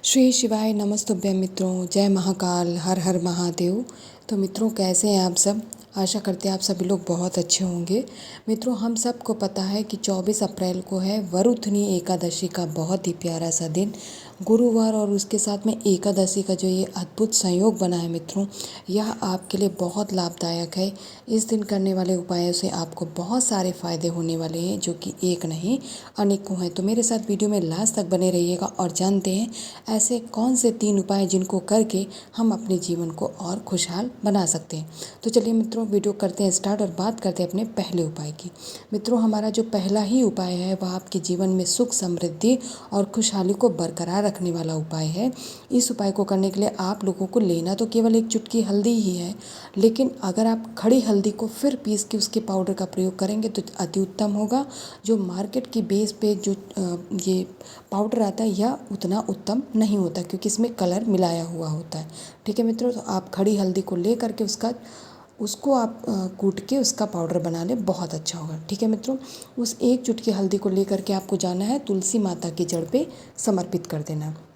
श्री शिवाय नमस्तुभ्यं मित्रों, जय महाकाल, हर हर महादेव। तो मित्रों, कैसे हैं आप सब? आशा करते हैं आप सभी लोग बहुत अच्छे होंगे। मित्रों, हम सबको पता है कि 24 अप्रैल को है वरुथनी एकादशी का बहुत ही प्यारा सा दिन, गुरुवार, और उसके साथ में एकादशी का जो ये अद्भुत संयोग बना है मित्रों, यह आपके लिए बहुत लाभदायक है। इस दिन करने वाले उपायों से आपको बहुत सारे फायदे होने वाले हैं, जो कि एक नहीं अनेकों हैं। तो मेरे साथ वीडियो में लास्ट तक बने रहिएगा और जानते हैं ऐसे कौन से 3 उपाय जिनको करके हम अपने जीवन को और खुशहाल बना सकते हैं। तो चलिए मित्रों, वीडियो करते हैं स्टार्ट और बात करते हैं अपने पहले उपाय की। मित्रों, हमारा जो पहला ही उपाय है वह आपके जीवन में सुख, समृद्धि और खुशहाली को बरकरार रखने वाला उपाय है। इस उपाय को करने के लिए आप लोगों को लेना तो केवल 1 चुटकी हल्दी ही है, लेकिन अगर आप खड़ी हल्दी को फिर पीस के उसके पाउडर का प्रयोग करेंगे तो अति उत्तम होगा। जो मार्केट की बेस पे जो ये पाउडर आता है यह उतना उत्तम नहीं होता, क्योंकि इसमें कलर मिलाया हुआ होता है। ठीक है मित्रों, तो आप खड़ी हल्दी को ले करके उसको आप कूट के उसका पाउडर बना लें, बहुत अच्छा होगा। ठीक है मित्रों, उस 1 चुटकी हल्दी को ले करके आपको जाना है तुलसी माता की जड़ पे समर्पित कर देना है।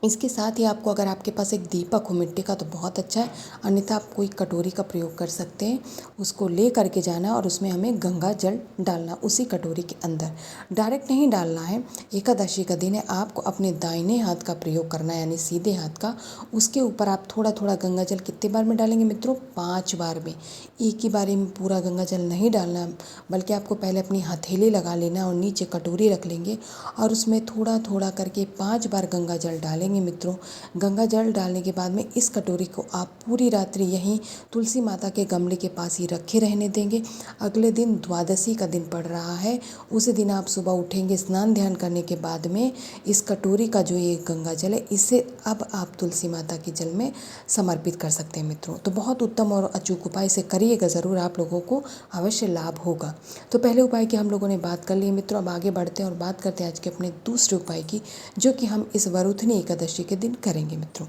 इसके साथ ही आपको, अगर आपके पास एक दीपक हो मिट्टी का तो बहुत अच्छा है, अन्यथा आप कोई कटोरी का प्रयोग कर सकते हैं। उसको ले करके जाना और उसमें हमें गंगा जल डालना उसी कटोरी के अंदर। डायरेक्ट नहीं डालना है, एकादशी का दिन है, आपको अपने दाहिने हाथ का प्रयोग करना है, यानी सीधे हाथ का। उसके ऊपर आप थोड़ा थोड़ा गंगा जल कितने बार में डालेंगे मित्रों? 5 बार में। एक ही बारी में पूरा गंगा जल नहीं डालना, बल्कि आपको पहले अपनी हथेली लगा लेना और नीचे कटोरी रख लेंगे और उसमें थोड़ा थोड़ा करके 5 बार गंगा जल डालेंगे मित्रों। गंगा जल डालने के बाद में इस कटोरी को आप पूरी रात्रि यहीं तुलसी माता के गमले के पास ही रखे रहने देंगे। अगले दिन द्वादशी का दिन पड़ रहा है, उसी दिन आप सुबह उठेंगे, स्नान ध्यान करने के बाद में इस कटोरी का जो ये गंगा जल है, इसे अब आप तुलसी माता के जल में समर्पित कर सकते हैं मित्रों। तो बहुत उत्तम और अचूक उपाय से करिएगा ज़रूर, आप लोगों को अवश्य लाभ होगा। तो पहले उपाय की हम लोगों ने बात कर ली मित्रों। अब आगे बढ़ते हैं और बात करते हैं आज के अपने दूसरे उपाय की, जो कि हम इस वरुथनी एकादशी के दिन करेंगे मित्रों।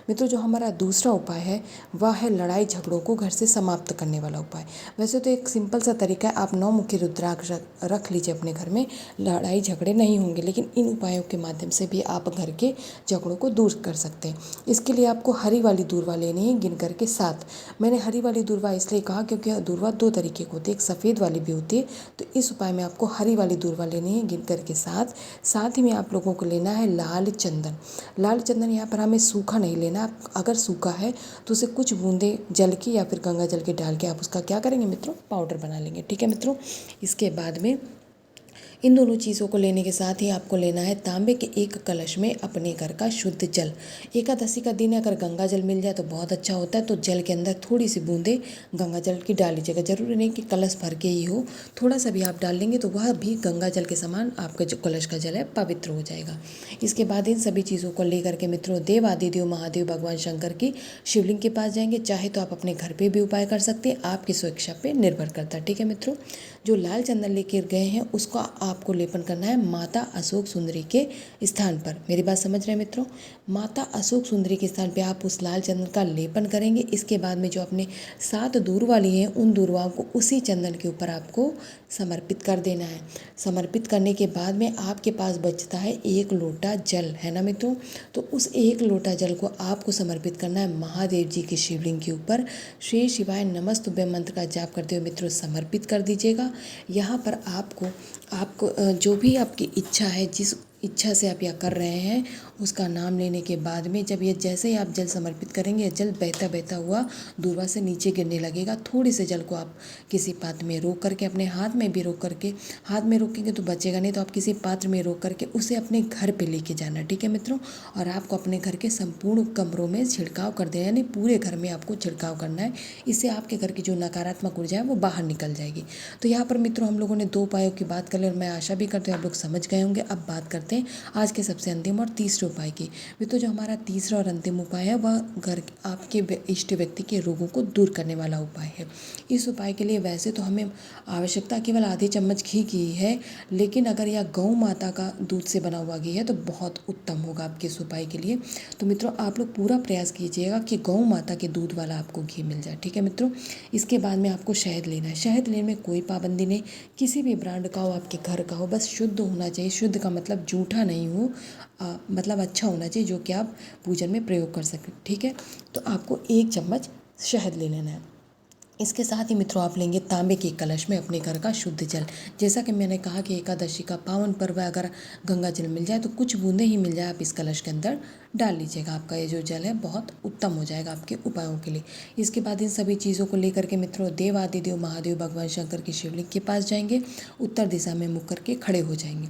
मित्रों, जो हमारा दूसरा उपाय है वह है लड़ाई झगड़ों को घर से समाप्त करने वाला उपाय। वैसे तो एक सिंपल सा तरीका है, आप 9 मुखी रुद्राक्ष रख लीजिए अपने घर में, लड़ाई झगड़े नहीं होंगे। लेकिन इन उपायों के माध्यम से भी आप घर के झगड़ों को दूर कर सकते हैं। इसके लिए आपको हरी वाली दूर्वा लेनी है, गिन करके 7। मैंने हरी वाली दूर्वा इसलिए कहा क्योंकि दूर्वा 2 तरीके की होती है, एक सफ़ेद वाली भी होती है। तो इस उपाय में आपको हरी वाली दूर्वा लेनी है, गिन करके 7। साथ ही में आप लोगों को लेना है लाल चंदन। लाल चंदन यहाँ पर हमें सूखा नहीं लेना, अगर सूखा है तो उसे कुछ बूंदे जल की या फिर गंगा जल के डाल के आप उसका क्या करेंगे मित्रों? पाउडर बना लेंगे। ठीक है मित्रों, इसके बाद में इन दोनों चीज़ों को लेने के साथ ही आपको लेना है तांबे के एक कलश में अपने घर का शुद्ध जल। एकादशी का दिन है, अगर गंगा जल मिल जाए तो बहुत अच्छा होता है। तो जल के अंदर थोड़ी सी बूंदे गंगा जल की डाल लीजिएगा। जरूरी नहीं कि कलश भर के ही हो, थोड़ा सा भी आप डाल लेंगे तो वह भी गंगा जल के समान आपका जो कलश का जल है पवित्र हो जाएगा। इसके बाद इन सभी चीज़ों को लेकर के मित्रों देव आदिदेव महादेव भगवान शंकर की शिवलिंग के पास जाएंगे। चाहे तो आप अपने घर पे भी उपाय कर सकते हैं, आपकी स्वेच्छा पे निर्भर करता है। ठीक है मित्रों, जो लाल चंदन लेकर गए हैं उसको आपको लेपन करना है माता अशोक सुंदरी के स्थान पर। मेरी बात समझ रहे हैं मित्रों? माता अशोक सुंदरी के स्थान पे आप उस लाल चंदन का लेपन करेंगे। इसके बाद में जो अपने 7 दूर्वा लिए हैं उन दूर्वाओं को उसी चंदन के ऊपर आपको समर्पित कर देना है। समर्पित करने के बाद में आपके पास बचता है 1 लोटा जल, है ना मित्रों? तो उस 1 लोटा जल को आपको समर्पित करना है महादेव जी के शिवलिंग के ऊपर। श्री शिवाय नमस्तुभ्यं मंत्र का जाप करते हुए मित्रों समर्पित कर दीजिएगा। यहाँ पर आपको जो भी आपकी इच्छा है, जिस इच्छा से आप यह कर रहे हैं उसका नाम लेने के बाद में जब ये जैसे ही आप जल समर्पित करेंगे, जल बहता बहता हुआ दूर्वा से नीचे गिरने लगेगा। थोड़ी से जल को आप किसी पात्र में रोक करके, अपने हाथ में भी रोक करके, हाथ में रोकेंगे तो बचेगा नहीं, तो आप किसी पात्र में रोक करके उसे अपने घर पे लेके जाना। ठीक है मित्रों, और आपको अपने घर के संपूर्ण कमरों में छिड़काव कर देना, यानी पूरे घर में आपको छिड़काव करना है। इससे आपके घर की जो नकारात्मक ऊर्जा है वो बाहर निकल जाएगी। तो यहाँ पर मित्रों हम लोगों ने 2 उपायों की बात कर ली और मैं आशा भी करती हूँ आप लोग समझ गए होंगे। अब बात करते हैं आज के सबसे अंतिम और तीसरे उपाय की। मित्रों, जो हमारा तीसरा और अंतिम उपाय है वह घर आपके इष्ट व्यक्ति के रोगों को दूर करने वाला उपाय है। इस उपाय के लिए वैसे तो हमें आवश्यकता केवल आधे चम्मच घी की है, लेकिन अगर यह गौ माता का दूध से बना हुआ घी है तो बहुत उत्तम होगा आपके इस उपाय के लिए। तो मित्रों आप लोग पूरा प्रयास कीजिएगा कि गौ माता के दूध वाला आपको घी मिल जाए। ठीक है मित्रों, इसके बाद में आपको शहद लेना है। शहद लेने में कोई पाबंदी नहीं, किसी भी ब्रांड का हो, आपके घर का हो, बस शुद्ध होना चाहिए। शुद्ध का मतलब झूठ अनूठा नहीं हो, मतलब अच्छा होना चाहिए, जो कि आप पूजन में प्रयोग कर सकें। ठीक है, तो आपको 1 चम्मच शहद ले लेना है। इसके साथ ही मित्रों आप लेंगे तांबे के कलश में अपने घर का शुद्ध जल। जैसा कि मैंने कहा कि एकादशी का पावन पर्व है, अगर गंगा जल मिल जाए तो कुछ बूंदे ही मिल जाए, आप इस कलश के अंदर डाल लीजिएगा। आपका ये जो जल है बहुत उत्तम हो जाएगा आपके उपायों के लिए। इसके बाद इन सभी चीज़ों को लेकर के मित्रों देवादिदेव महादेव भगवान शंकर के शिवलिंग के पास जाएंगे, उत्तर दिशा में मुख करके खड़े हो जाएंगे।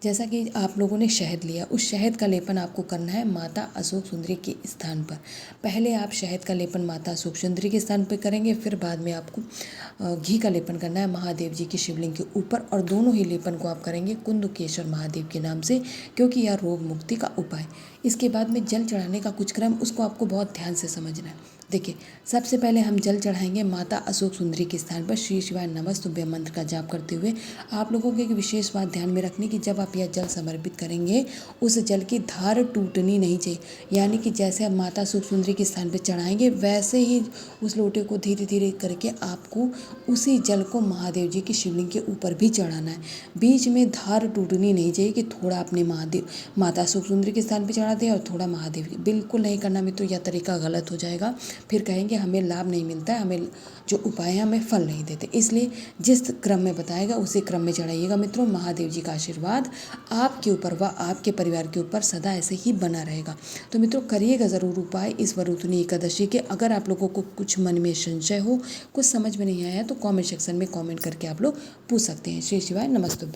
जैसा कि आप लोगों ने शहद लिया, उस शहद का लेपन आपको करना है माता अशोक सुंदरी के स्थान पर। पहले आप शहद का लेपन माता अशोक सुंदरी के स्थान पर करेंगे, फिर बाद में आपको घी का लेपन करना है महादेव जी के शिवलिंग के ऊपर, और दोनों ही लेपन को आप करेंगे कुंदकेश्वर महादेव के नाम से, क्योंकि यह रोग मुक्ति का उपाय। इसके बाद में जल चढ़ाने का कुछ क्रम, उसको आपको बहुत ध्यान से समझना है। देखिए, सबसे पहले हम जल चढ़ाएंगे माता अशोक सुंदरी के स्थान पर श्री शिवाय नमस्तुभ्य मंत्र का जाप करते हुए। आप लोगों को एक विशेष बात ध्यान में रखनी कि जब आप यह जल समर्पित करेंगे, उस जल की धार टूटनी नहीं चाहिए। यानी कि जैसे आप माता अशोक सुंदरी के स्थान पर चढ़ाएंगे, वैसे ही उस लोटे को धीरे धीरे करके आपको उसी जल को महादेव जी की शिवलिंग के ऊपर भी चढ़ाना है। बीच में धार टूटनी नहीं चाहिए कि थोड़ा अपने महादेव माता अशोक सुंदरी के स्थान पर चढ़ा दें और थोड़ा महादेव की, बिल्कुल नहीं करना मित्रों, यह तरीका गलत हो जाएगा। फिर कहेंगे हमें लाभ नहीं मिलता है, हमें जो उपाय है हमें फल नहीं देते। इसलिए जिस क्रम में बताएगा उसी क्रम में चढ़ाइएगा मित्रों। महादेव जी का आशीर्वाद आपके ऊपर व आपके परिवार के ऊपर सदा ऐसे ही बना रहेगा। तो मित्रों करिएगा ज़रूर उपाय इस वरुथनी एकादशी के। अगर आप लोगों को कुछ मन में संशय हो, कुछ समझ में नहीं आया, तो कमेंट सेक्शन में कमेंट करके आप लोग पूछ सकते हैं। श्री शिवाय नमस्तुभ्यं।